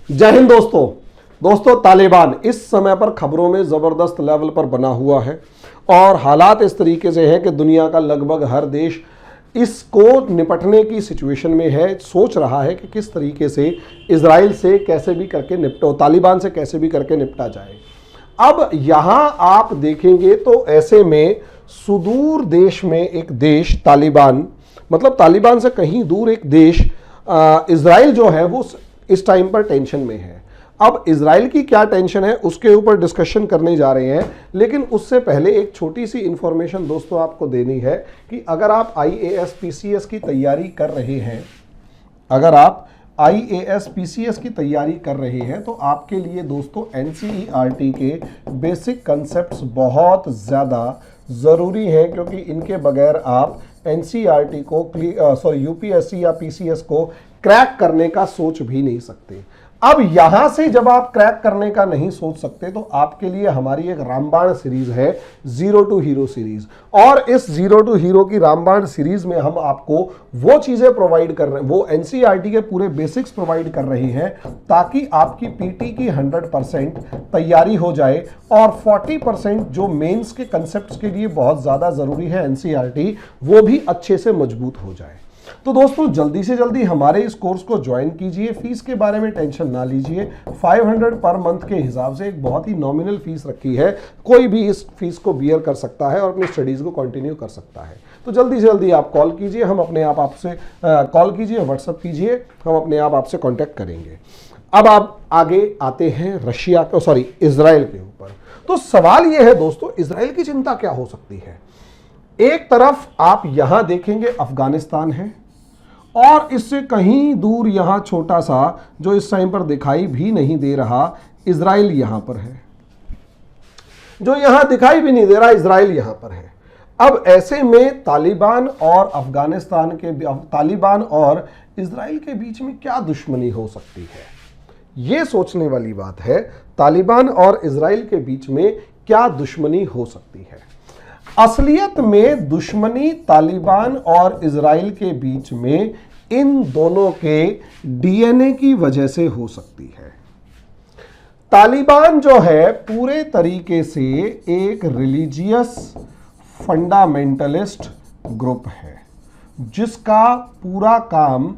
जय हिंद दोस्तों तालिबान इस समय पर खबरों में ज़बरदस्त लेवल पर बना हुआ है और हालात इस तरीके से हैं कि दुनिया का लगभग हर देश इसको निपटने की सिचुएशन में है, सोच रहा है कि किस तरीके से इजराइल से कैसे भी करके तालिबान से कैसे भी करके निपटा जाए। अब यहाँ आप देखेंगे तो ऐसे में सुदूर देश में एक देश तालिबान, मतलब तालिबान से कहीं दूर एक देश इजराइल जो है वो इस टाइम पर टेंशन में है। अब इजराइल की क्या टेंशन है उसके ऊपर डिस्कशन करने जा रहे हैं, लेकिन उससे पहले एक छोटी सी इंफॉर्मेशन दोस्तों आपको देनी है कि अगर आप IAS PCS की तैयारी कर रहे हैं, अगर आप IAS PCS की तैयारी कर रहे हैं तो आपके लिए दोस्तों NCERT के बेसिक कंसेप्ट्स बहुत ज़्यादा ज़रूरी हैं, क्योंकि इनके बगैर आप NCERT को UPSC या PCS को क्रैक करने का सोच भी नहीं सकते। अब यहां से जब आप क्रैक करने का नहीं सोच सकते तो आपके लिए हमारी एक रामबाण सीरीज है, जीरो टू हीरो सीरीज, और इस जीरो टू हीरो की रामबाण सीरीज में हम आपको वो चीजें प्रोवाइड कर रहे हैं, वो NCERT के पूरे बेसिक्स प्रोवाइड कर रहे हैं ताकि आपकी PT की 100% तैयारी हो जाए और 40% जो मेंस के कंसेप्ट्स के लिए बहुत ज्यादा जरूरी है NCERT, वो भी अच्छे से मजबूत हो जाए। तो दोस्तों जल्दी से जल्दी हमारे इस कोर्स को ज्वाइन कीजिए। फीस के बारे में टेंशन ना लीजिए, 500 पर मंथ के हिसाब से एक बहुत ही नॉमिनल फीस रखी है, कोई भी इस फीस को बियर कर सकता है और अपनी स्टडीज को कंटिन्यू कर सकता है। तो जल्दी से जल्दी आप कॉल कीजिए, हम अपने आप आपसे कॉल कीजिए, व्हाट्सएप कीजिए, हम अपने आप आपसे कॉन्टैक्ट करेंगे। अब आप आगे आते हैं इजराइल के ऊपर। तो सवाल यह है दोस्तों, इजराइल की चिंता क्या हो सकती है? एक तरफ आप यहां देखेंगे अफगानिस्तान है और इससे कहीं दूर यहां छोटा सा जो इस टाइम पर दिखाई भी नहीं दे रहा इजराइल यहां पर है, जो यहां दिखाई भी नहीं दे रहा इजराइल यहां पर है। अब ऐसे में तालिबान और तालिबान और इजराइल के बीच में क्या दुश्मनी हो सकती है, यह सोचने वाली बात है। तालिबान और इजराइल के बीच में क्या दुश्मनी हो सकती है? असलियत में दुश्मनी तालिबान और इजराइल के बीच में इन दोनों के DNA की वजह से हो सकती है। तालिबान जो है पूरे तरीके से एक रिलीजियस फंडामेंटलिस्ट ग्रुप है, जिसका पूरा काम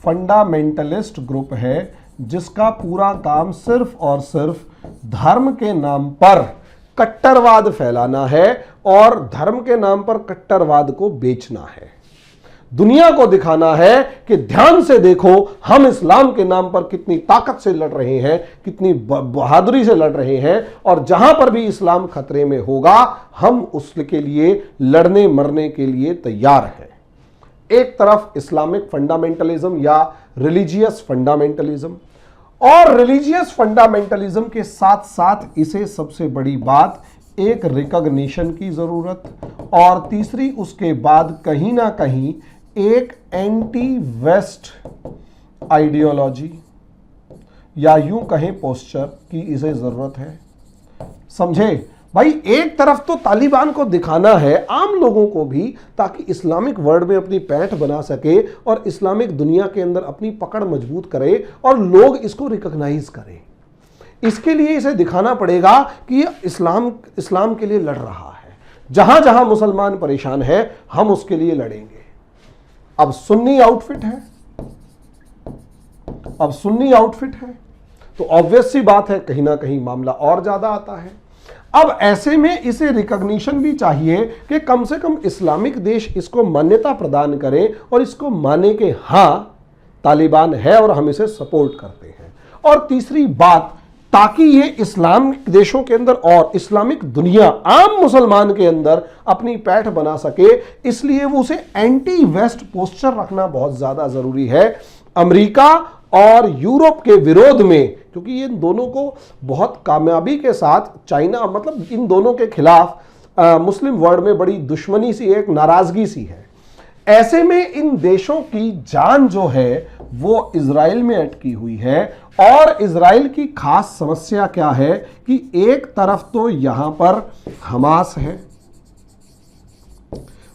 फंडामेंटलिस्ट ग्रुप है, जिसका पूरा काम सिर्फ और सिर्फ धर्म के नाम पर कट्टरवाद फैलाना है और धर्म के नाम पर कट्टरवाद को बेचना है। दुनिया को दिखाना है कि ध्यान से देखो, हम इस्लाम के नाम पर कितनी ताकत से लड़ रहे हैं, कितनी बहादुरी से लड़ रहे हैं, और जहां पर भी इस्लाम खतरे में होगा हम उसके लिए लड़ने मरने के लिए तैयार हैं। एक तरफ इस्लामिक फंडामेंटलिज्म या रिलीजियस फंडामेंटलिज्म, और रिलीजियस फंडामेंटलिज्म के साथ साथ इसे सबसे बड़ी बात एक रिकॉग्निशन की जरूरत, और तीसरी उसके बाद कहीं ना कहीं एक एंटी वेस्ट आइडियोलॉजी या यूं कहें पोस्चर की इसे जरूरत है। समझे भाई, एक तरफ तो तालिबान को दिखाना है आम लोगों को भी, ताकि इस्लामिक वर्ल्ड में अपनी पैठ बना सके और इस्लामिक दुनिया के अंदर अपनी पकड़ मजबूत करे और लोग इसको रिकॉग्नाइज करें। इसके लिए इसे दिखाना पड़ेगा कि ये इस्लाम के लिए लड़ रहा है। जहां जहां मुसलमान परेशान है हम उसके लिए लड़ेंगे। अब सुन्नी आउटफिट है, तो ऑब्वियस सी बात है कहीं ना कहीं मामला और ज्यादा आता है। अब ऐसे में इसे रिकॉग्निशन भी चाहिए कि कम से कम इस्लामिक देश इसको मान्यता प्रदान करें और इसको माने कि हां तालिबान है और हम इसे सपोर्ट करते हैं। और तीसरी बात, ताकि ये इस्लामिक देशों के अंदर और इस्लामिक दुनिया आम मुसलमान के अंदर अपनी पैठ बना सके, इसलिए वो उसे एंटी वेस्ट पोस्चर रखना बहुत ज्यादा जरूरी है अमेरिका और यूरोप के विरोध में, क्योंकि ये दोनों को बहुत कामयाबी के साथ चाइना, मतलब इन दोनों के खिलाफ मुस्लिम वर्ल्ड में बड़ी दुश्मनी सी, एक नाराजगी सी है। ऐसे में इन देशों की जान जो है वो इजराइल में अटकी हुई है, और इजराइल की खास समस्या क्या है कि एक तरफ तो यहां पर हमास है।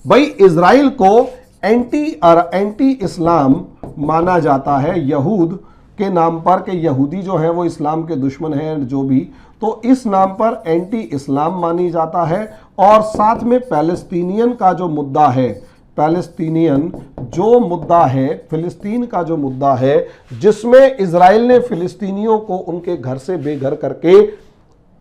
भाई इजराइल को एंटी इस्लाम माना जाता है, यहूद के नाम पर कि यहूदी जो है वो इस्लाम के दुश्मन हैं, जो भी, तो इस नाम पर एंटी इस्लाम मानी जाता है। और साथ में पैलेस्टीनियन का जो मुद्दा है, पैलेस्टीनियन जो मुद्दा है, फिलिस्तीन का जो मुद्दा है, जिसमें इजराइल ने फिलिस्तीनियों को उनके घर से बेघर करके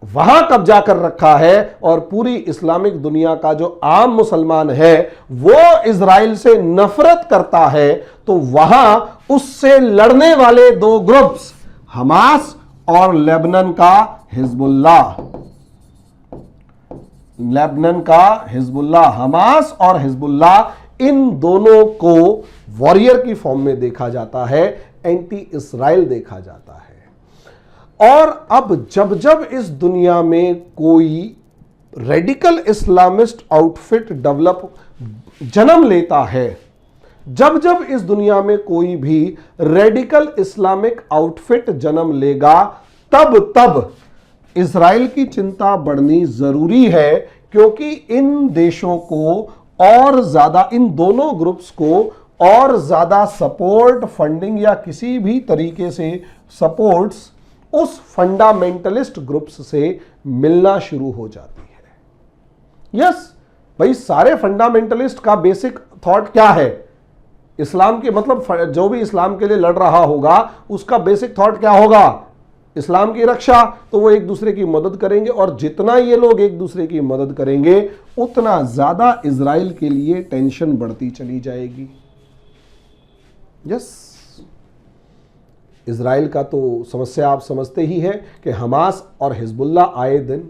वहां कब्जा कर रखा है और पूरी इस्लामिक दुनिया का जो आम मुसलमान है वो इजराइल से नफरत करता है, तो वहां उससे लड़ने वाले दो ग्रुप्स, हमास और लेबनान का हिजबुल्लाह, लेबनान का हिजबुल्लाह, हमास और हिजबुल्लाह, इन दोनों को वॉरियर की फॉर्म में देखा जाता है, एंटी इजराइल देखा जाता है। और अब जब जब इस दुनिया में कोई रेडिकल इस्लामिस्ट आउटफिट जन्म लेता है, जब जब इस दुनिया में कोई भी रेडिकल इस्लामिक आउटफिट जन्म लेगा, तब तब इजराइल की चिंता बढ़नी जरूरी है, क्योंकि इन देशों को और ज्यादा, इन दोनों ग्रुप्स को और ज्यादा सपोर्ट, फंडिंग या किसी भी तरीके से सपोर्ट्स उस फंडामेंटलिस्ट ग्रुप्स से मिलना शुरू हो जाती है। यस भाई, सारे फंडामेंटलिस्ट का बेसिक थॉट क्या है? इस्लाम के मतलब जो भी इस्लाम के लिए लड़ रहा होगा उसका बेसिक थॉट क्या होगा? इस्लाम की रक्षा। तो वो एक दूसरे की मदद करेंगे, और जितना ये लोग एक दूसरे की मदद करेंगे उतना ज्यादा इजराइल के लिए टेंशन बढ़ती चली जाएगी। यस, इजराइल का तो समस्या आप समझते ही है कि हमास और हिजबुल्लाह आए दिन,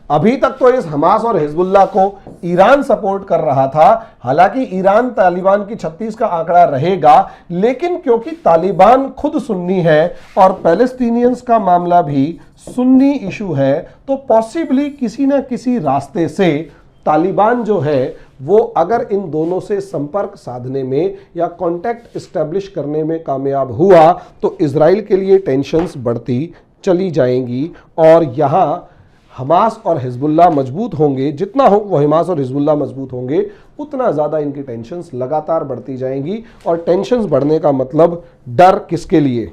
अभी तक तो इस हमास और हिजबुल्लाह को ईरान सपोर्ट कर रहा था। हालांकि ईरान तालिबान की 36 का आंकड़ा रहेगा, लेकिन क्योंकि तालिबान खुद सुन्नी है और पैलेस्टीनियंस का मामला भी सुन्नी इशू है, तो पॉसिबली किसी ना किसी रास्ते से तालिबान जो है वो अगर इन दोनों से संपर्क साधने में या कांटेक्ट एस्टेब्लिश करने में कामयाब हुआ, तो इजराइल के लिए टेंशन्स बढ़ती चली जाएंगी। और यहां हमास और हिजबुल्लाह मजबूत होंगे, जितना हो वो हमास और हिजबुल्लाह मजबूत होंगे, उतना ज़्यादा इनकी टेंशन्स लगातार बढ़ती जाएंगी। और टेंशन्स बढ़ने का मतलब डर किसके लिए?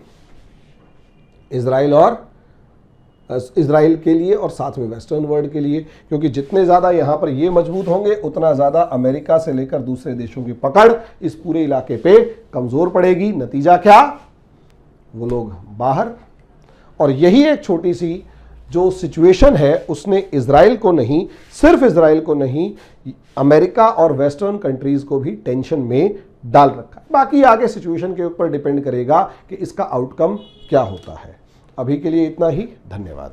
इजराइल के लिए और साथ में वेस्टर्न वर्ल्ड के लिए, क्योंकि जितने ज़्यादा यहाँ पर ये मजबूत होंगे उतना ज़्यादा अमेरिका से लेकर दूसरे देशों की पकड़ इस पूरे इलाके पे कमज़ोर पड़ेगी। नतीजा क्या? वो लोग बाहर। और यही एक छोटी सी जो सिचुएशन है उसने इजराइल को नहीं, सिर्फ इजराइल को नहीं, अमेरिका और वेस्टर्न कंट्रीज को भी टेंशन में डाल रखा है। बाकी आगे सिचुएशन के ऊपर डिपेंड करेगा कि इसका आउटकम क्या होता है। अभी के लिए इतना ही, धन्यवाद।